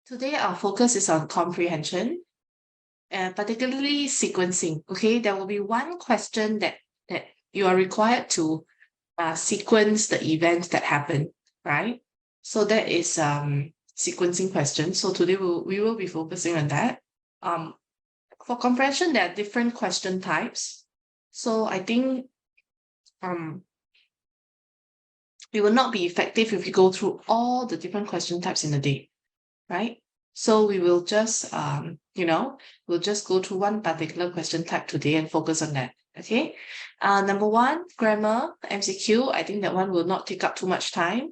Today, our focus is on comprehension, and particularly sequencing. Okay, there will be one question that you are required to sequence the events that happen, right? So that is sequencing question. So today we will be focusing on that. For comprehension, there are different question types. So I think it will not be effective if we go through all the different question types in a day, right? So we will just, we'll just go through one particular question type today and focus on that. Okay. Number one, grammar, MCQ. I think that one will not take up too much time.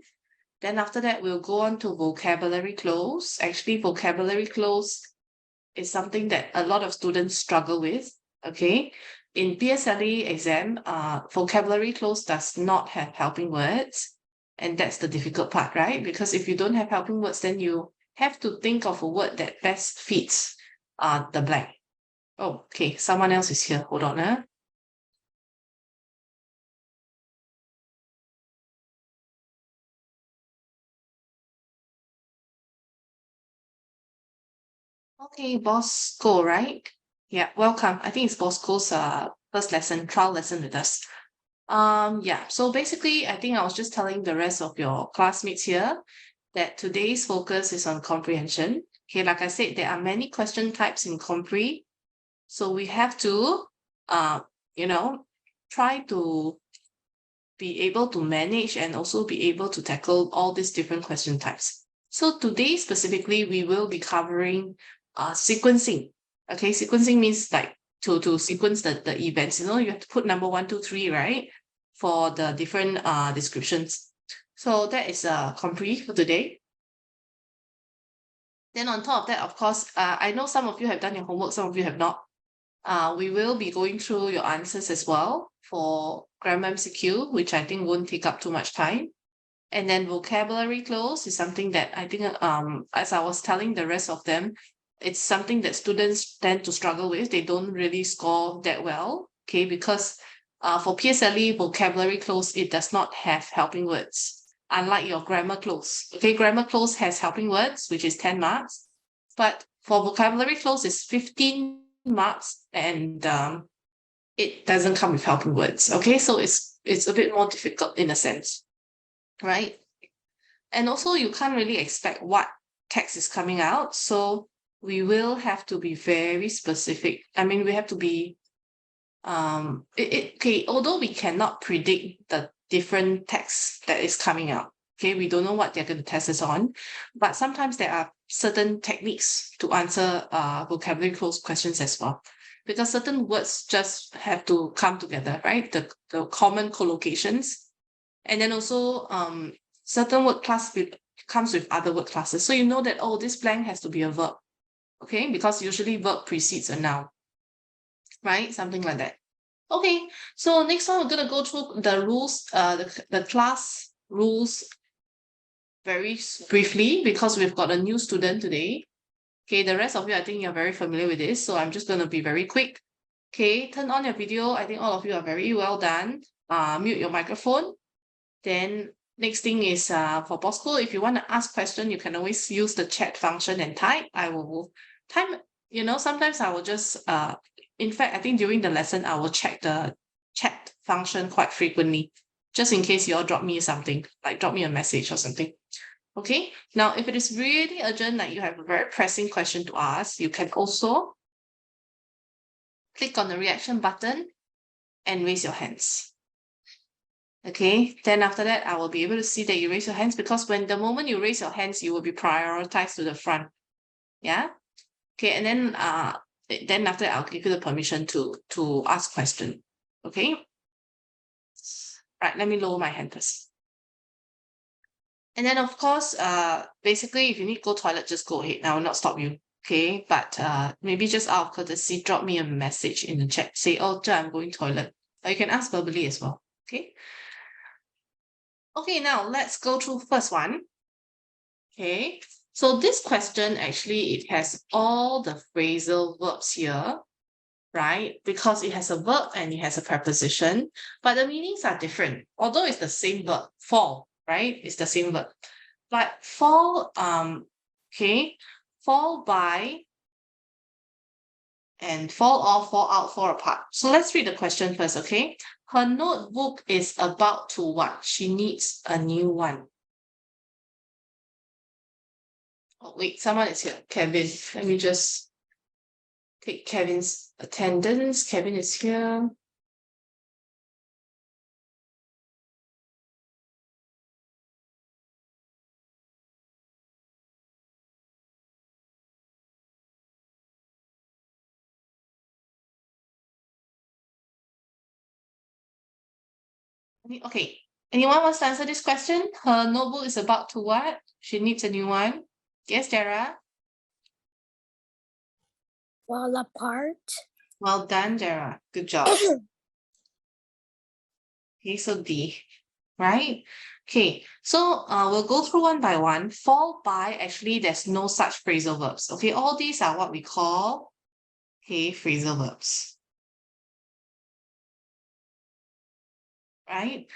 Then after that, we'll go on to vocabulary cloze. Actually, vocabulary cloze is something that a lot of students struggle with. Okay. In PSLE exam, vocabulary cloze does not have helping words. And that's the difficult part, right? Because if you don't have helping words, then you have to think of a word that best fits the blank. Oh, okay, someone else is here. Hold on. Okay, Bosco, right? Yeah, welcome. I think it's Bosco's first lesson, trial lesson with us. Yeah, so basically, I think I was just telling the rest of your classmates here that today's focus is on comprehension. Okay, like I said, there are many question types in Compre. So we have to, try to be able to manage and also be able to tackle all these different question types. So today specifically, we will be covering sequencing. Okay, sequencing means like to sequence the events. You have to put number 1, 2, 3, right? For the different descriptions. So that is Compre for today. Then on top of that, of course, I know some of you have done your homework, some of you have not. We will be going through your answers as well for grammar MCQ, which I think won't take up too much time. And then vocabulary cloze is something that I think, as I was telling the rest of them, it's something that students tend to struggle with. They don't really score that well, okay, because for PSLE vocabulary cloze, it does not have helping words, unlike your grammar cloze. Okay, grammar cloze has helping words, which is 10 marks, but for vocabulary cloze, it's 15 marks, and it doesn't come with helping words. Okay, so it's a bit more difficult in a sense, right? And also you can't really expect what text is coming out, so we will have to be very specific. I mean, we have to be okay, although we cannot predict the different text that is coming out. Okay, we don't know what they're going to test us on, but sometimes there are certain techniques to answer vocabulary cloze questions as well, because certain words just have to come together, right? The common collocations, and then also certain word class comes with other word classes. So you know that, oh, this blank has to be a verb, okay? Because usually verb precedes a noun, right? Something like that. Okay, so next one, we're going to go through the rules, the class rules very briefly, because we've got a new student today. Okay, the rest of you, I think you're very familiar with this, so I'm just going to be very quick. Okay, turn on your video. I think all of you are very well done. Mute your microphone. Then next thing is for Bosco, if you want to ask question, you can always use the chat function and type. I will time, sometimes I will just, in fact, I think during the lesson, I will check the chat function quite frequently, just in case you all drop me something, like drop me a message or something. Okay, now if it is really urgent, like you have a very pressing question to ask, you can also click on the reaction button and raise your hands. Okay, then after that, I will be able to see that you raise your hands, because when the moment you raise your hands, you will be prioritized to the front. Yeah. Okay, and then after that, I'll give you the permission to ask question. Okay. Right, let me lower my hand first. And then of course, basically, if you need to go toilet, just go ahead. I will not stop you. Okay, but maybe just out of courtesy, drop me a message in the chat. Say, oh, I'm going toilet. Or you can ask verbally as well. Okay. Okay, now let's go through first one. Okay, so this question, actually, it has all the phrasal verbs here, right? Because it has a verb and it has a preposition, but the meanings are different. Although it's the same verb, fall, right? It's the same verb. But fall, okay, fall by, and fall off, fall out, fall apart. So let's read the question first, okay? Her notebook is about to what? She needs a new one. Oh, wait, someone is here. Kevin. Let me just take Kevin's attendance. Kevin is here. Okay, anyone wants to answer this question? Her notebook is about to what? She needs a new one. Yes, Dara? Fall apart. Well done, Dara. Good job. Okay, so D, right? Okay, so we'll go through one by one. Fall by, actually, there's no such phrasal verbs. Okay, all these are what we call, okay, phrasal verbs. Right?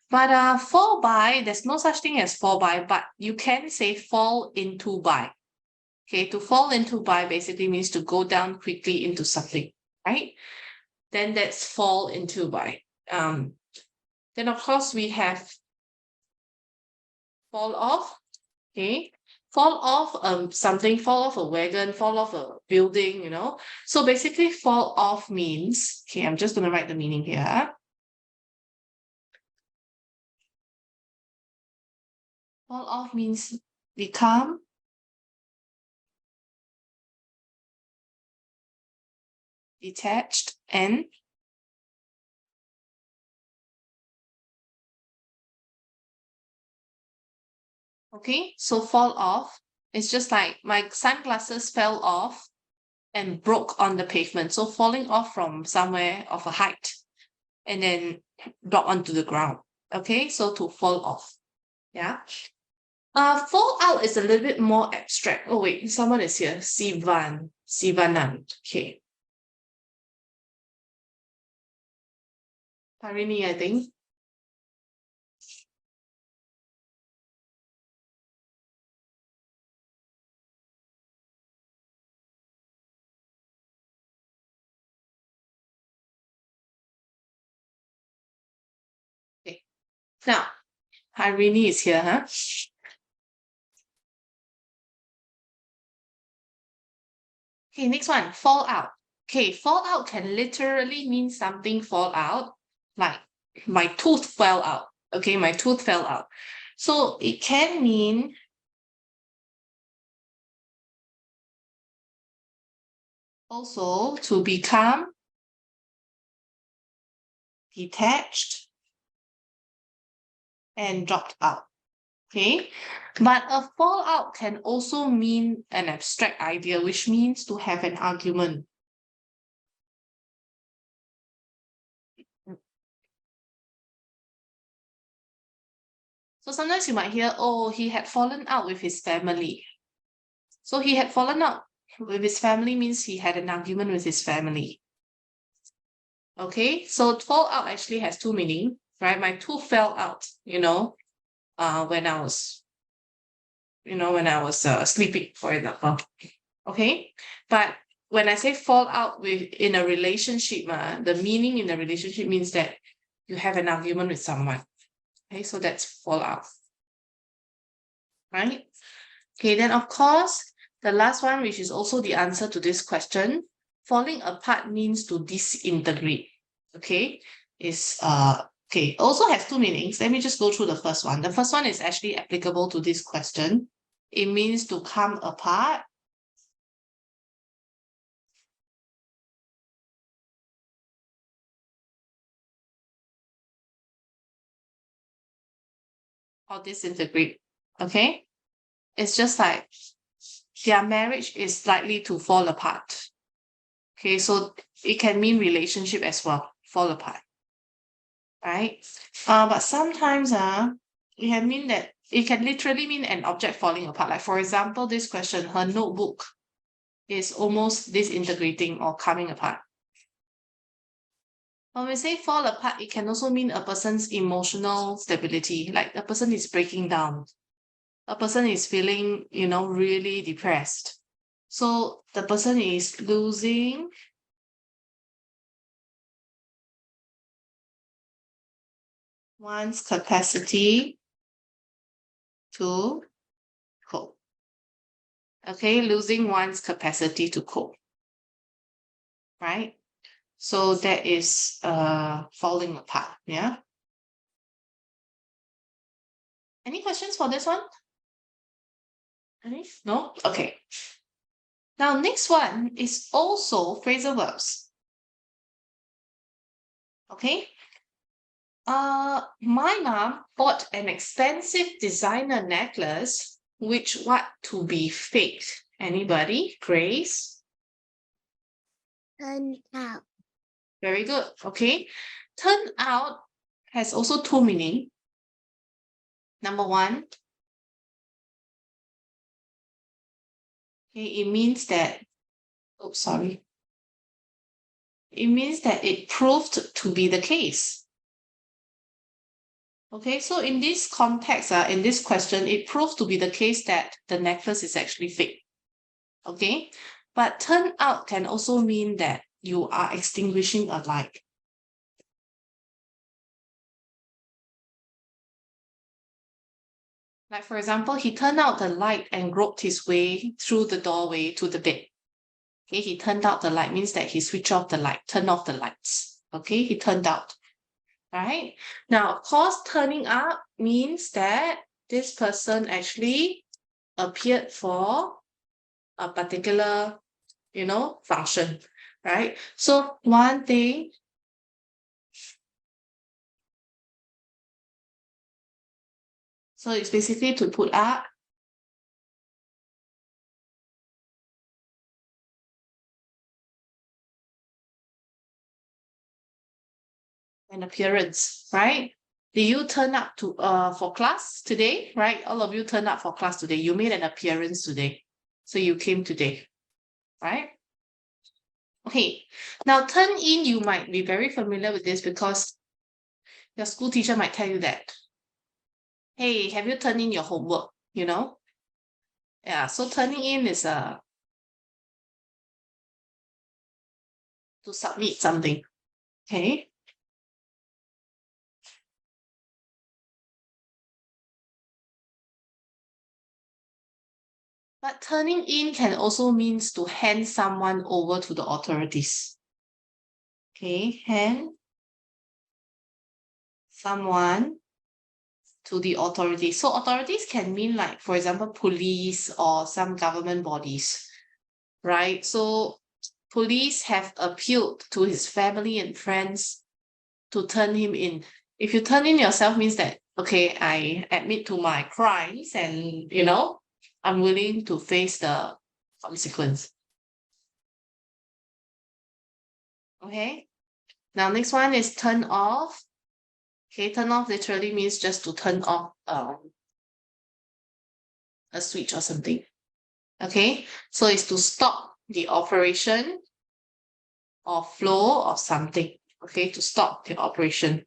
But fall by, there's no such thing as fall by, but you can say fall into by. Okay, to fall into by basically means to go down quickly into something, right? Then that's fall into by. Then of course we have fall off. Okay, fall off something, fall off a wagon, fall off a building, you know. So basically fall off means, okay, I'm just gonna write the meaning here. Fall off means become detached and okay, so fall off. It's just like my sunglasses fell off and broke on the pavement. So falling off from somewhere of a height and then drop onto the ground. Okay, so to fall off. Yeah. Fall out is a little bit more abstract. Oh wait, someone is here. Sivanan. Okay. Harini, I think. Okay. Now, Harini is here, huh? Okay, next one, fall out. Okay, fall out can literally mean something fall out, like my tooth fell out. Okay, my tooth fell out. So it can mean also to become detached and dropped out. Okay, but a fallout can also mean an abstract idea, which means to have an argument. So sometimes you might hear, oh, he had fallen out with his family. So he had fallen out with his family means he had an argument with his family. Okay, so fall out actually has two meanings, right? My tooth fell out, when I was, sleeping, for example. Okay, but when I say fall out in a relationship, the meaning in a relationship means that you have an argument with someone. Okay, so that's fall out. Right? Okay, then of course, the last one, which is also the answer to this question, falling apart means to disintegrate. Okay, also has two meanings. Let me just go through the first one. The first one is actually applicable to this question. It means to come apart. Or disintegrate. Okay, it's just like their marriage is likely to fall apart. Okay, so it can mean relationship as well, fall apart. Right? But sometimes it can literally mean an object falling apart. Like for example, this question, her notebook is almost disintegrating or coming apart. When we say fall apart, it can also mean a person's emotional stability, like a person is breaking down. A person is feeling, really depressed. So the person is losing one's capacity to cope. Okay, losing one's capacity to cope. Right? So that is falling apart. Yeah. Any questions for this one? Any? No? Okay. Now, next one is also phrasal verbs. Okay. My mom bought an expensive designer necklace, which what to be faked. Anybody? Grace? Turn out. Very good. Okay. Turn out has also two meaning. Number one, okay, it means that, oh, sorry. It means that it proved to be the case. Okay, so in this context, in this question, it proved to be the case that the necklace is actually fake. Okay, but turn out can also mean that you are extinguishing a light. Like, for example, he turned out the light and groped his way through the doorway to the bed. Okay, he turned out the light means that he switched off the light, turned off the lights. Okay, he turned out. Right? Now, of course, turning up means that this person actually appeared for a particular, function, right? So one thing, so it's basically to put up an appearance, right? Did you turn up to for class today, right? All of you turned up for class today. You made an appearance today. So you came today, right? Okay, now turn in, you might be very familiar with this because your school teacher might tell you that, hey, have you turned in your homework? Yeah, so turning in is to submit something. Okay. But turning in can also means to hand someone over to the authorities. Okay, hand someone to the authorities. So authorities can mean like, for example, police or some government bodies, right? So police have appealed to his family and friends to turn him in. If you turn in yourself means that, okay, I admit to my crimes and, I'm willing to face the consequence. Okay. Now, next one is turn off. Okay, turn off literally means just to turn off a switch or something. Okay, so it's to stop the operation or flow of something. Okay, to stop the operation.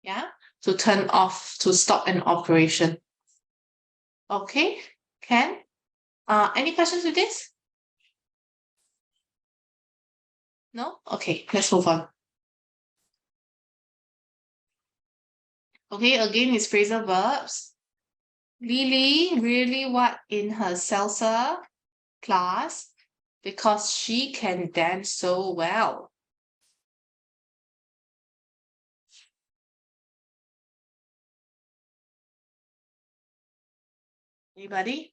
Yeah, to turn off, to stop an operation. Okay, can? Any questions with this? No? Okay, let's move on. Okay, again, it's phrasal verbs. Lily really what in her salsa class because she can dance so well. Anybody?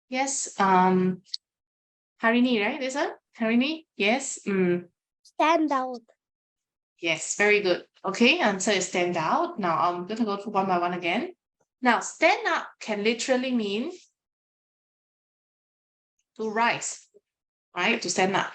Yes, Harini, right? This one? Harini? Yes. Stand out. Yes, very good. Okay, answer is stand out. Now I'm gonna go through one by one again. Now, stand up can literally mean to rise, right? To stand up.